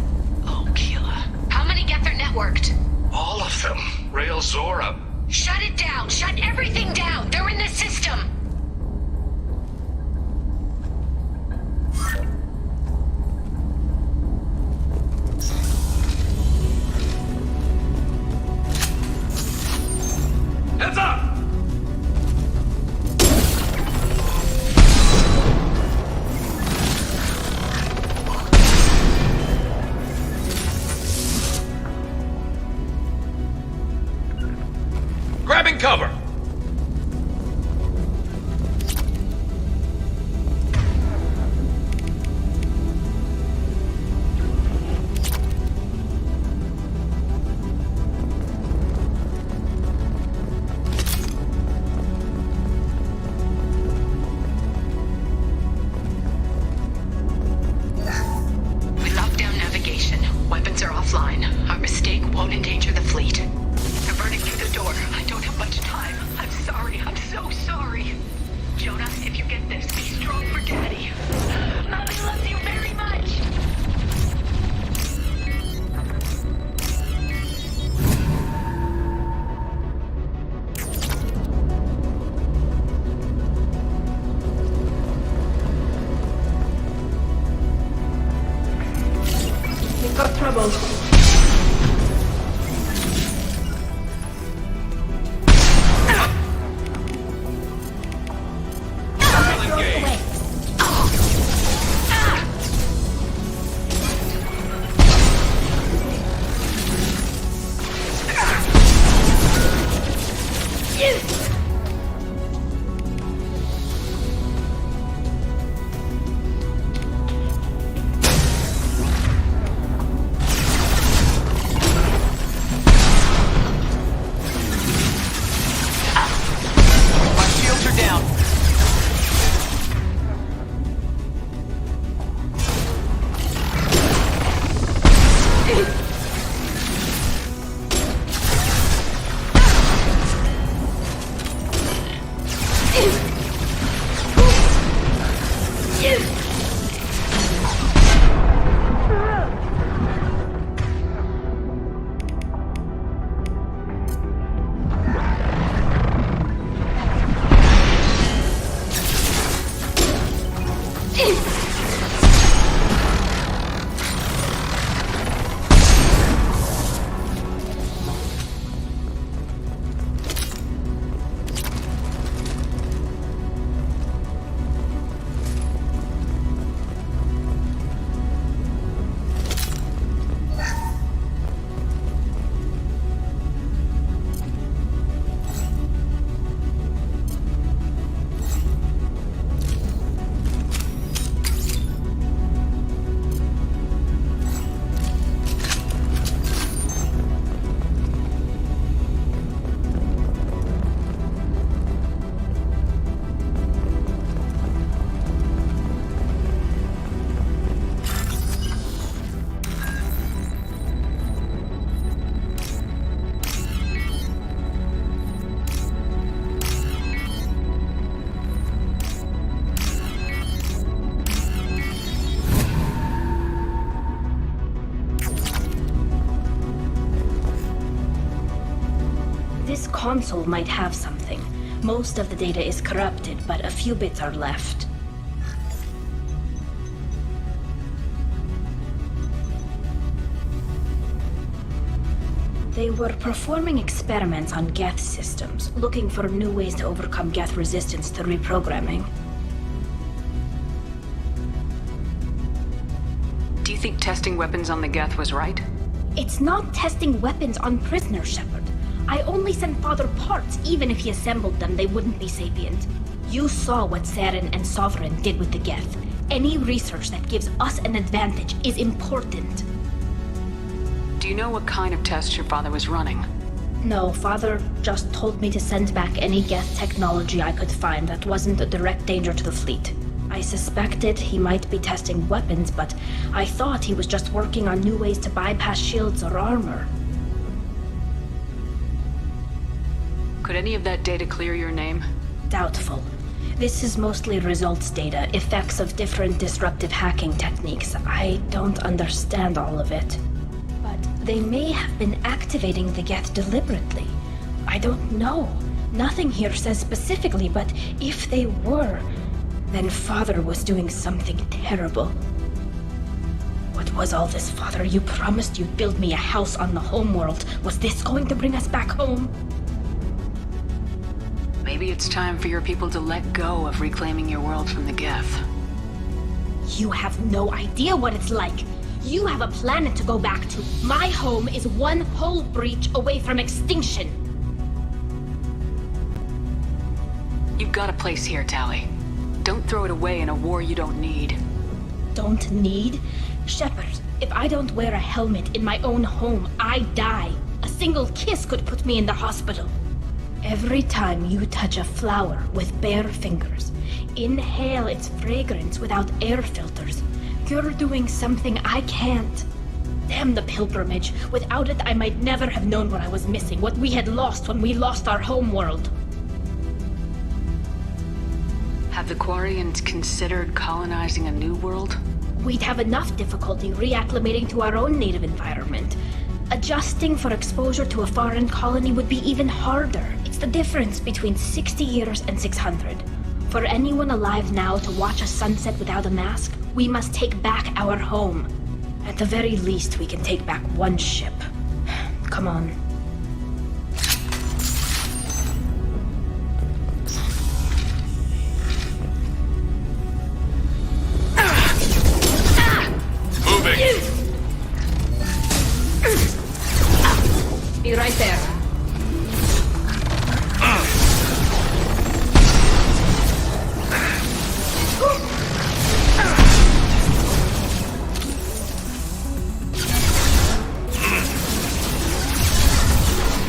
Oh, Keela. How many Geth are networked? All of them. Railzora. Shut it down! Shut everything down! They're in the system! Heads up! this. Be strong for Daddy. Mommy loves you very much. We've got trouble. This console might have something. Most of the data is corrupted, but a few bits are left. They were performing experiments on Geth systems, looking for new ways to overcome Geth resistance to reprogramming. Do you think testing weapons on the Geth was right? It's not testing weapons on prisoners, Shepard. I only sent Father parts. Even if he assembled them, they wouldn't be sapient. You saw what Saren and Sovereign did with the Geth. Any research that gives us an advantage is important. Do you know what kind of tests your father was running? No, Father just told me to send back any Geth technology I could find that wasn't a direct danger to the fleet. I suspected he might be testing weapons, but I thought he was just working on new ways to bypass shields or armor. Could any of that data clear your name? Doubtful. This is mostly results data, effects of different disruptive hacking techniques. I don't understand all of it. But they may have been activating the Geth deliberately. I don't know. Nothing here says specifically, but if they were, then Father was doing something terrible. What was all this, Father? You promised you'd build me a house on the homeworld. Was this going to bring us back home? Maybe it's time for your people to let go of reclaiming your world from the Geth. You have no idea what it's like. You have a planet to go back to. My home is one hull breach away from extinction. You've got a place here, Tali. Don't throw it away in a war you don't need. Don't need? Shepard, if I don't wear a helmet in my own home, I die. A single kiss could put me in the hospital. Every time you touch a flower with bare fingers, inhale its fragrance without air filters, you're doing something I can't. Damn the pilgrimage. Without it, I might never have known what I was missing, what we had lost when we lost our homeworld. Have the Quarians considered colonizing a new world? We'd have enough difficulty reacclimating to our own native environment. Adjusting for exposure to a foreign colony would be even harder. It's the difference between 60 years and 600. For anyone alive now to watch a sunset without a mask, we must take back our home. At the very least, we can take back one ship. Come on. Be right there.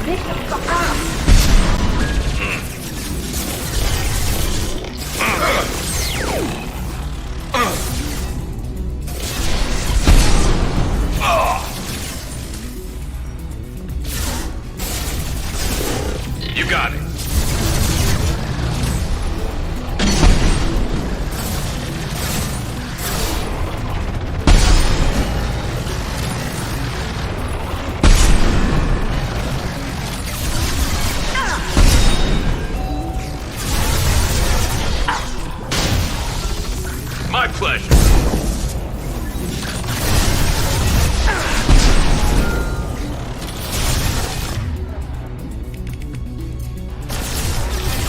Get the fuck up! You got it. My pleasure.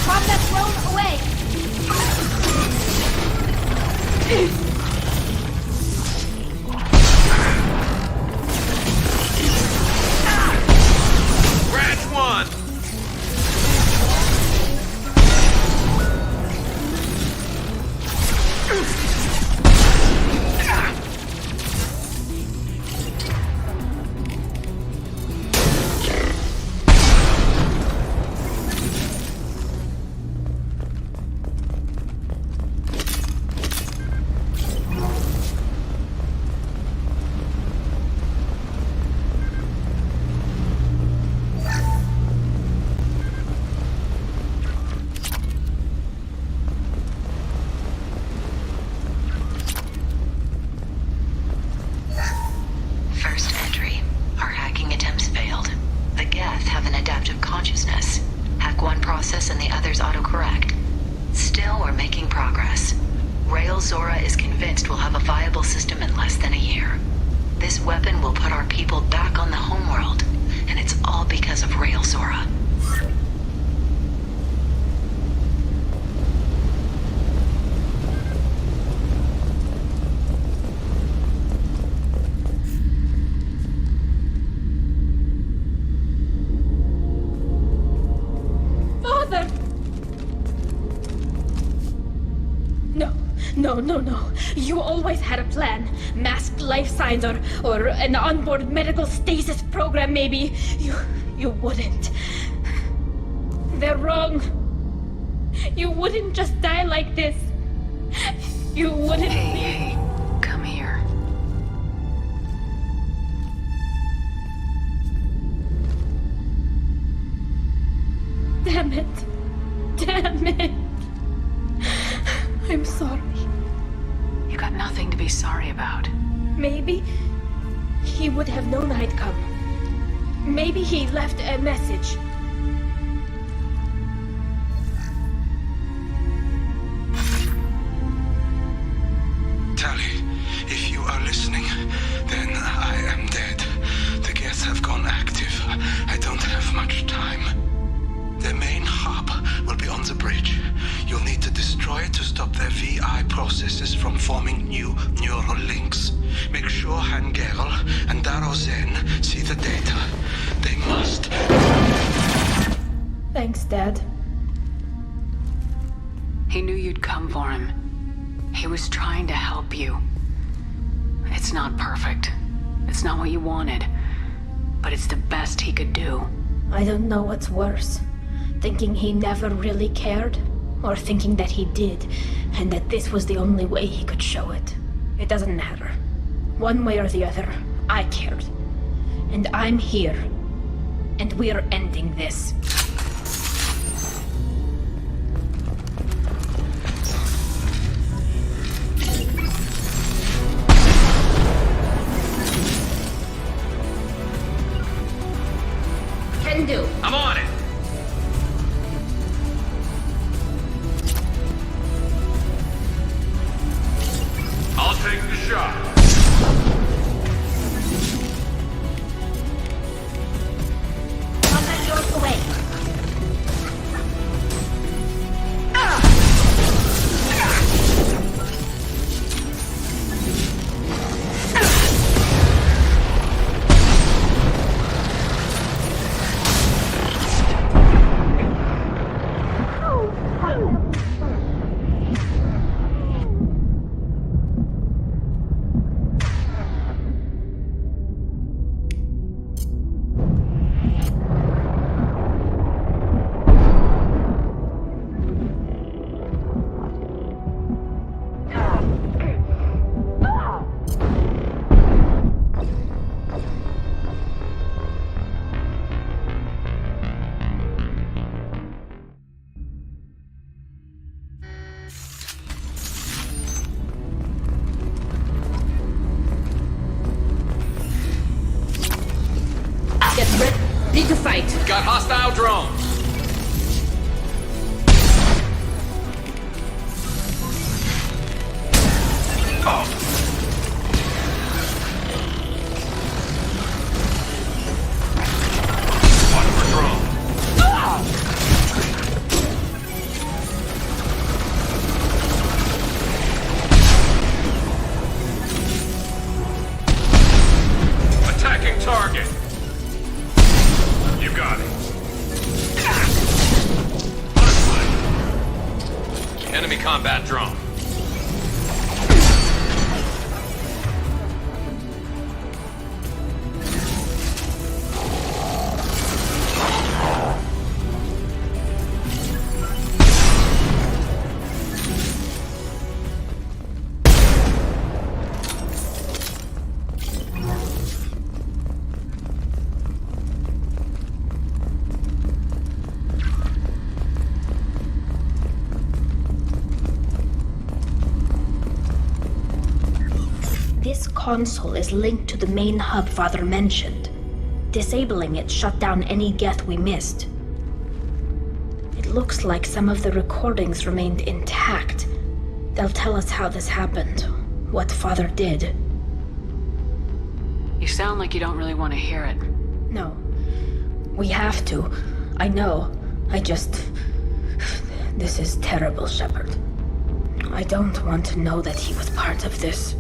Pop that throne away! Branch one. First entry. Our hacking attempts failed. The Geth have an adaptive consciousness. Hack one process and the others autocorrect. Still, we're making progress. Rael Zora is convinced we'll have a viable system in less than a year. This weapon will put our people back on the homeworld, and it's all because of Rael Zora. Father! No. You always had a plan. Masked life signs or an onboard medical stasis program, maybe. You wouldn't. They're wrong. You wouldn't just die like this. You wouldn't. Hey, come here. Damn it. I'm sorry. You got nothing to be sorry about. Maybe he would have known I'd come. Maybe he left a message. Tali, if you are listening, then I am dead. The Geth have gone active. I don't have much time. The main hub will be on the bridge. You'll need to destroy it to stop their VI processes from forming new neural links. Make sure Hangerel and Daro Zen see the data. They must. Thanks, Dad. He knew you'd come for him. He was trying to help you. It's not perfect. It's not what you wanted. But it's the best he could do. I don't know what's worse. Thinking he never really cared, or thinking that he did, and that this was the only way he could show it. It doesn't matter. One way or the other, I cared. And I'm here. And we're ending this. right. Got hostile drones. Oh. Attacking target. You got it. Enemy combat drone. This console is linked to the main hub Father mentioned. Disabling it shut down any Geth we missed. It looks like some of the recordings remained intact. They'll tell us how this happened, what Father did. You sound like you don't really want to hear it. No. We have to. I know. This is terrible, Shepard. I don't want to know that he was part of this.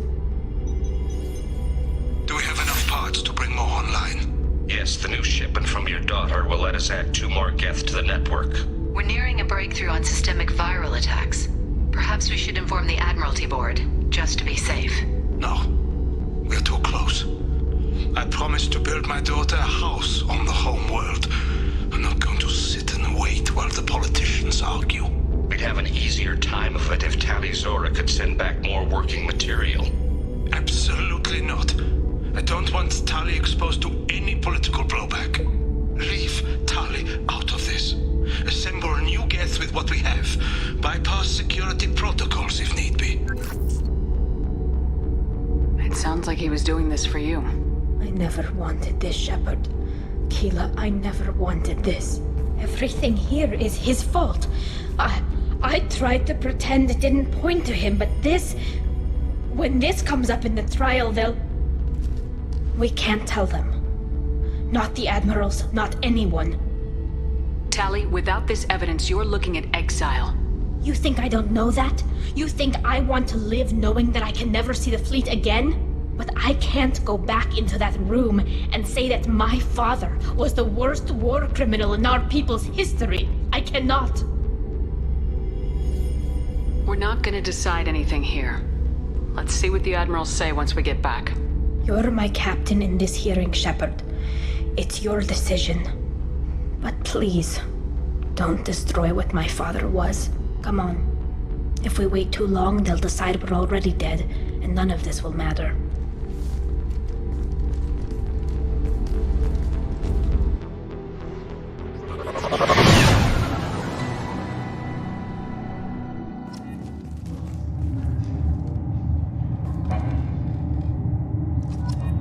Do we have enough parts to bring more online? Yes, the new shipment from your daughter will let us add 2 more Geth to the network. We're nearing a breakthrough on systemic viral attacks. Perhaps we should inform the Admiralty Board, just to be safe. No. We're too close. I promised to build my daughter a house on the home world. I'm not going to sit and wait while the politicians argue. We'd have an easier time of it if Tali Zora could send back more working material. Absolutely not. I don't want Tali exposed to any political blowback. Leave Tali out of this. Assemble new Geth with what we have. Bypass security protocols if need be. It sounds like he was doing this for you. I never wanted this, Shepard. Keela, I never wanted this. Everything here is his fault. I tried to pretend it didn't point to him, but this... When this comes up in the trial, they'll... We can't tell them. Not the Admirals, not anyone. Tali, without this evidence, you're looking at exile. You think I don't know that? You think I want to live knowing that I can never see the fleet again? But I can't go back into that room and say that my father was the worst war criminal in our people's history. I cannot. We're not gonna decide anything here. Let's see what the Admirals say once we get back. You're my captain in this hearing, Shepard. It's your decision. But please, don't destroy what my father was. Come on. If we wait too long, they'll decide we're already dead, and none of this will matter.